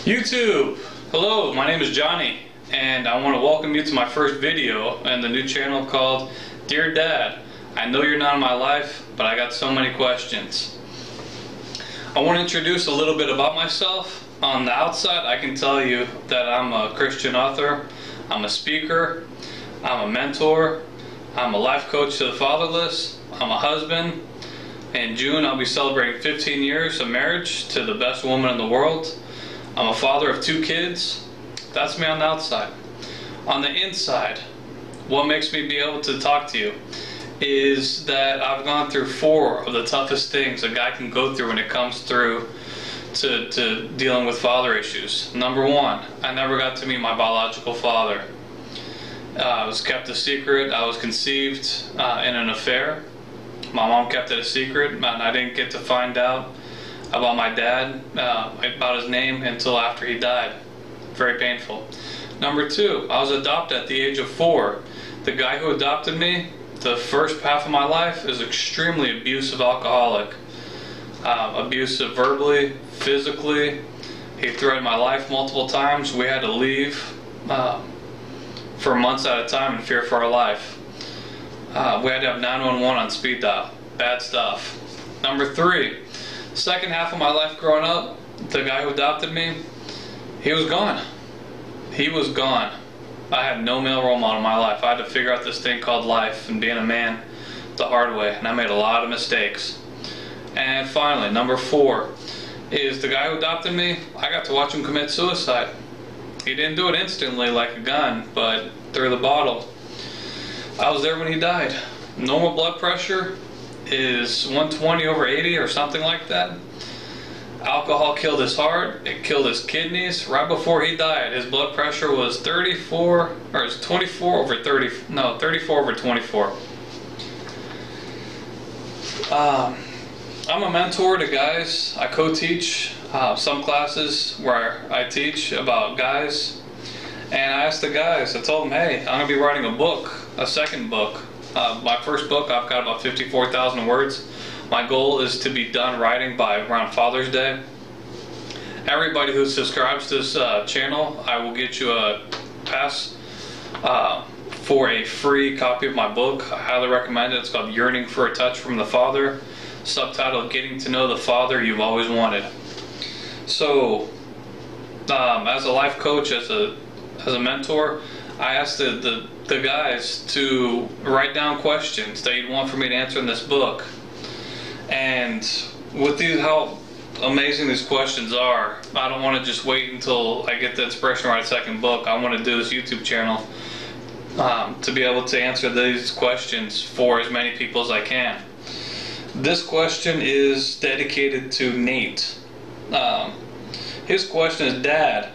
YouTube! Hello, my name is Johnny, and I want to welcome you to my first video and the new channel called Dear Dad. I know you're not in my life, but I got so many questions. I want to introduce a little bit about myself. On the outside, I can tell you that I'm a Christian author, I'm a speaker, I'm a mentor, I'm a life coach to the fatherless, I'm a husband. In June, I'll be celebrating 15 years of marriage to the best woman in the world. I'm a father of 2 kids. That's me on the outside. On the inside, what makes me be able to talk to you is that I've gone through 4 of the toughest things a guy can go through when it comes through to dealing with father issues. Number 1, I never got to meet my biological father. I was kept a secret. I was conceived in an affair. My mom kept it a secret, and I didn't get to find out about my dad, about his name, until after he died. Very painful. Number 2, I was adopted at the age of 4. The guy who adopted me, the first half of my life, is extremely abusive alcoholic. Abusive verbally, physically. He threatened my life multiple times. We had to leave for months at a time in fear for our life. We had to have 911 on speed dial. Bad stuff. Number 3, second half of my life growing up, the guy who adopted me, he was gone. He was gone. I had no male role model in my life. I had to figure out this thing called life and being a man the hard way, and I made a lot of mistakes. And finally, number 4 is the guy who adopted me, I got to watch him commit suicide. He didn't do it instantly like a gun, but through the bottle. I was there when he died. Normal blood pressure is 120/80 or something like that. Alcohol killed his heart, it killed his kidneys. Right before he died, his blood pressure was 34 over 24. I'm a mentor to guys. I co-teach some classes where I teach about guys. And I asked the guys, I told them, hey, I'm going to be writing a book, a second book. My first book, I've got about 54,000 words. My goal is to be done writing by around Father's Day. Everybody who subscribes to this channel, I will get you a pass for a free copy of my book. I highly recommend it. It's called Yearning for a Touch from the Father. Subtitled, Getting to Know the Father You've Always Wanted. So, as a life coach, as a mentor, I asked the guys to write down questions that you'd want for me to answer in this book. And with how amazing these questions are, I don't want to just wait until I get the inspiration to write a second book. I want to do this YouTube channel to be able to answer these questions for as many people as I can. This question is dedicated to Nate. His question is, Dad,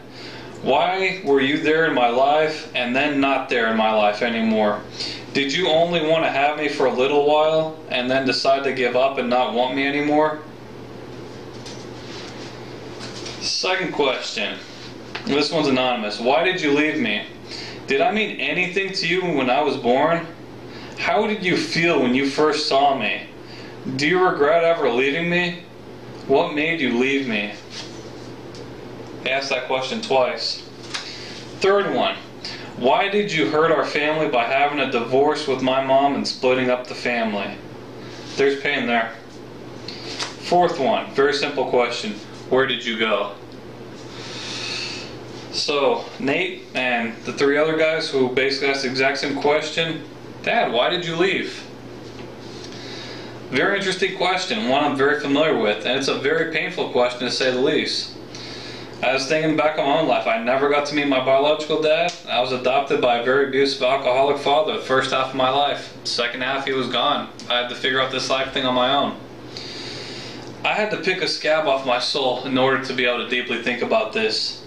why were you there in my life and then not there in my life anymore? Did you only want to have me for a little while and then decide to give up and not want me anymore? Second question. This one's anonymous. Why did you leave me? Did I mean anything to you when I was born? How did you feel when you first saw me? Do you regret ever leaving me? What made you leave me? I asked that question twice. Third one. Why did you hurt our family by having a divorce with my mom and splitting up the family? There's pain there. Fourth one. Very simple question. Where did you go? So, Nate and the 3 other guys who basically asked the exact same question. Dad, why did you leave? Very interesting question, one I'm very familiar with, and it's a very painful question to say the least. I was thinking back on my own life. I never got to meet my biological dad. I was adopted by a very abusive alcoholic father the first half of my life. The second half, he was gone. I had to figure out this life thing on my own. I had to pick a scab off my soul in order to be able to deeply think about this.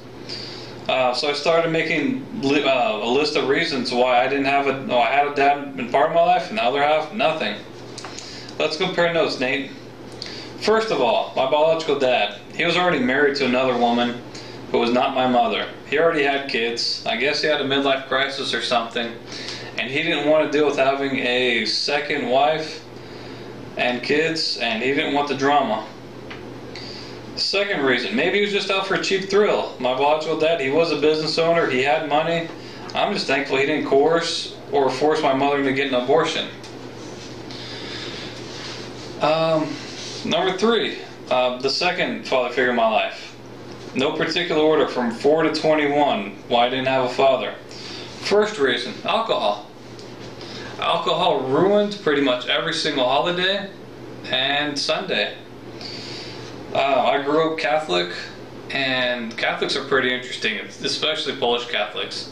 So I started making a list of reasons why I didn't have I had a dad in part of my life, and the other half, nothing. Let's compare notes, Nate. First of all, my biological dad, he was already married to another woman who was not my mother. He already had kids. I guess he had a midlife crisis or something, and he didn't want to deal with having a second wife and kids, and he didn't want the drama. Second reason, maybe he was just out for a cheap thrill. My biological dad, he was a business owner, he had money. I'm just thankful he didn't coerce or force my mother to get an abortion. Number 3, the second father figure in my life. No particular order, from 4 to 21, why I didn't have a father. First reason, alcohol. Alcohol ruined pretty much every single holiday and Sunday. I grew up Catholic, and Catholics are pretty interesting, especially Polish Catholics,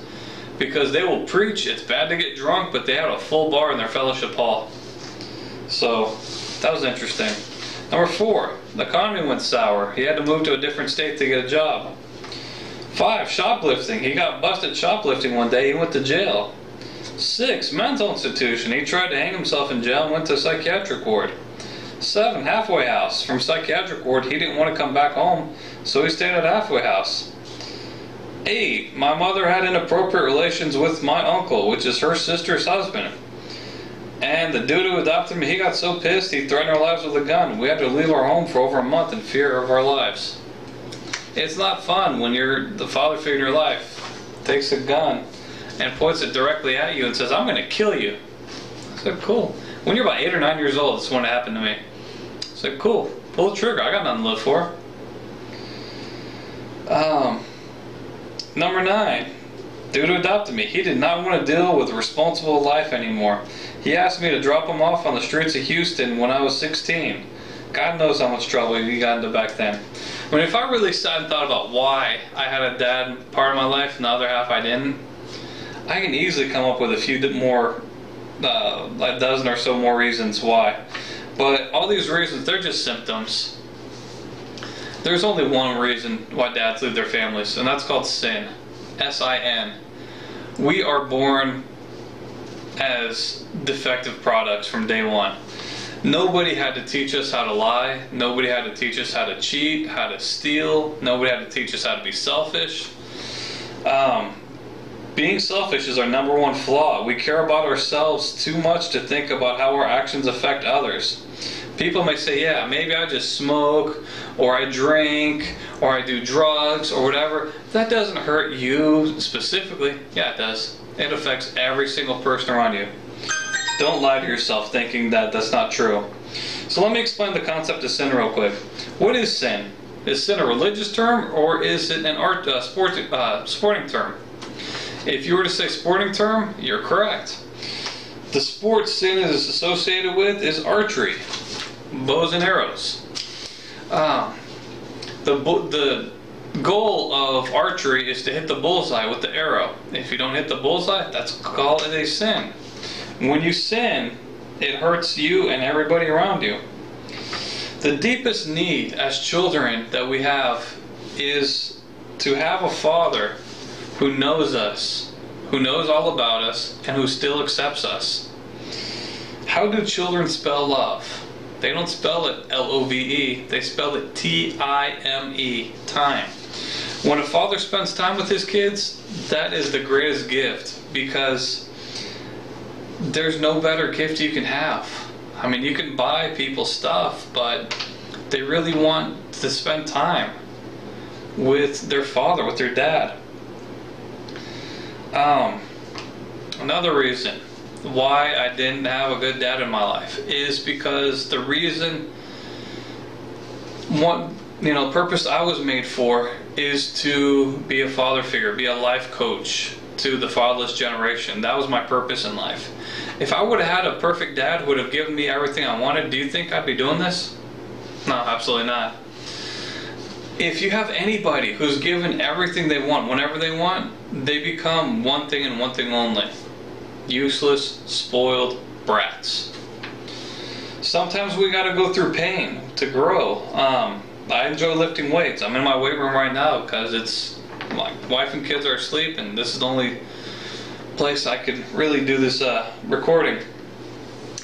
because they will preach it's bad to get drunk, but they had a full bar in their fellowship hall. So that was interesting. Number 4, the economy went sour. He had to move to a different state to get a job. 5, shoplifting. He got busted shoplifting one day. He went to jail. 6, mental institution. He tried to hang himself in jail and went to a psychiatric ward. 7, halfway house. From psychiatric ward, he didn't want to come back home, so he stayed at a halfway house. 8, my mother had inappropriate relations with my uncle, which is her sister's husband. And the dude who adopted me, he got so pissed he threatened our lives with a gun. We had to leave our home for over a month in fear of our lives. It's not fun when you're the father figure in your life takes a gun and points it directly at you and says, I'm going to kill you. I said, cool. When you're about 8 or 9 years old, this is when it happened to me. I said, cool. Pull the trigger. I got nothing to live for. Number 9. Dude who adopted me, he did not want to deal with a responsible life anymore. He asked me to drop him off on the streets of Houston when I was 16. God knows how much trouble he got into back then. I mean, if I really sat and thought about why I had a dad part of my life and the other half I didn't, I can easily come up with a few more, a dozen or so more reasons why. But all these reasons, they're just symptoms. There's only one reason why dads leave their families, and that's called sin. S-I-N. We are born as defective products from day one. Nobody had to teach us how to lie. Nobody had to teach us how to cheat, how to steal. Nobody had to teach us how to be selfish. Being selfish is our number one flaw. We care about ourselves too much to think about how our actions affect others. People may say, yeah, maybe I just smoke, or I drink, or I do drugs, or whatever. That doesn't hurt you specifically. Yeah, it does. It affects every single person around you. Don't lie to yourself thinking that that's not true. So let me explain the concept of sin real quick. What is sin? Is sin a religious term, or is it an sporting term? If you were to say sporting term, you're correct. The sport sin is associated with is archery, bows and arrows. The goal of archery is to hit the bullseye with the arrow. If you don't hit the bullseye, that's called a sin. When you sin, it hurts you and everybody around you. The deepest need as children that we have is to have a father who knows us, who knows all about us, and who still accepts us. How do children spell love? They don't spell it L-O-V-E, they spell it T-I-M-E, time. When a father spends time with his kids, that is the greatest gift, because there's no better gift you can have. I mean, you can buy people stuff, but they really want to spend time with their father, with their dad. Another reason why I didn't have a good dad in my life is because the reason, purpose I was made for is to be a father figure, be a life coach to the fatherless generation. That was my purpose in life. If I would have had a perfect dad who would have given me everything I wanted, do you think I'd be doing this? No, absolutely not. If you have anybody who's given everything they want, whenever they want, they become one thing and one thing only. Useless, spoiled brats. Sometimes we gotta go through pain to grow. I enjoy lifting weights. I'm in my weight room right now because it's my wife and kids are asleep, and this is the only place I could really do this recording.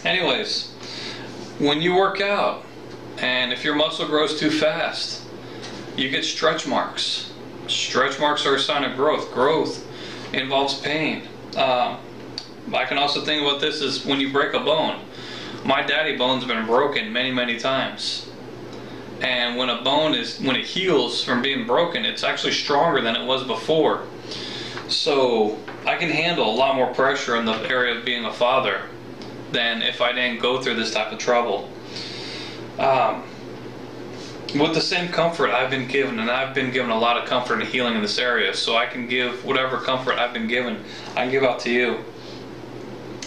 Anyways, when you work out, and if your muscle grows too fast, you get stretch marks. Stretch marks are a sign of growth. Growth involves pain. I can also think about this as when you break a bone. My daddy bone's been broken many, many times. And when it heals from being broken, it's actually stronger than it was before. So I can handle a lot more pressure in the area of being a father than if I didn't go through this type of trouble. With the same comfort I've been given, and I've been given a lot of comfort and healing in this area, so I can give whatever comfort I've been given, I can give out to you.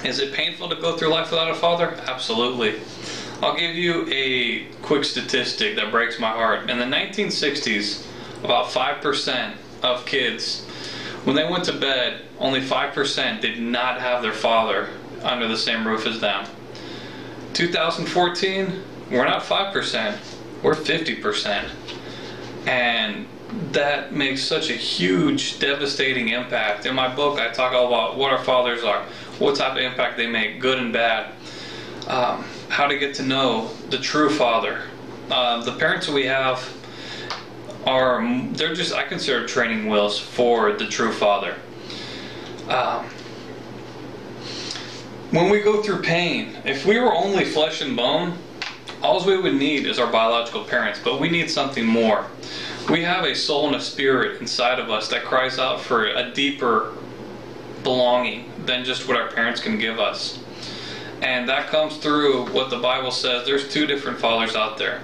Is it painful to go through life without a father? Absolutely. I'll give you a quick statistic that breaks my heart. In the 1960s, about 5% of kids, when they went to bed, only 5% did not have their father under the same roof as them. 2014, we're not 5%, we're 50%. And that makes such a huge, devastating impact. In my book, I talk all about what our fathers are, what type of impact they make, good and bad. How to get to know the true father. The parents that we have they're just, I consider training wheels for the true father. When we go through pain, if we were only flesh and bone, all we would need is our biological parents, but we need something more. We have a soul and a spirit inside of us that cries out for a deeper belonging than just what our parents can give us. And that comes through what the Bible says. There's two different fathers out there.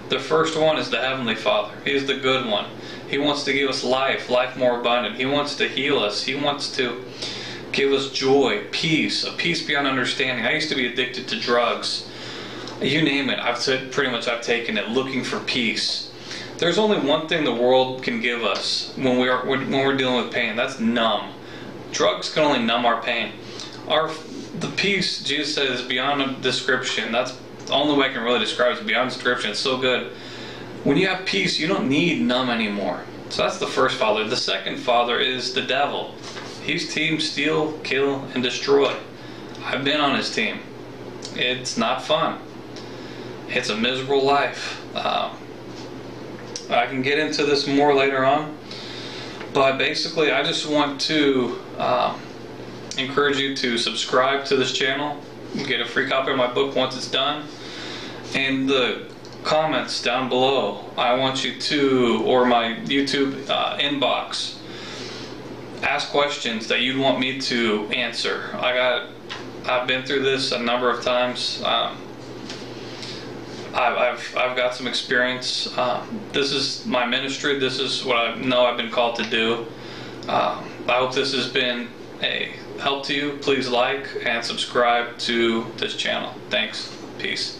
The first one is the Heavenly Father. He's the good one. He wants to give us life more abundant. He wants to heal us. He wants to give us joy, peace, a peace beyond understanding. I used to be addicted to drugs. You name it, I've taken it, looking for peace. There's only one thing the world can give us when we're dealing with pain. That's numb. Drugs can only numb our pain. The peace, Jesus says, is beyond description. That's the only way I can really describe it, is beyond description. It's so good. When you have peace, you don't need numb anymore. So that's the first father. The second father is the devil. He's team steal, kill, and destroy. I've been on his team. It's not fun. It's a miserable life. I can get into this more later on. But basically, I just want to encourage you to subscribe to this channel. You get a free copy of my book once it's done. In the comments down below, I want you to, or my YouTube inbox, ask questions that you'd want me to answer. I've been through this a number of times. I've got some experience. This is my ministry. This is what I know I've been called to do. I hope this has been a help to you. Please like and subscribe to this channel. Thanks. Peace.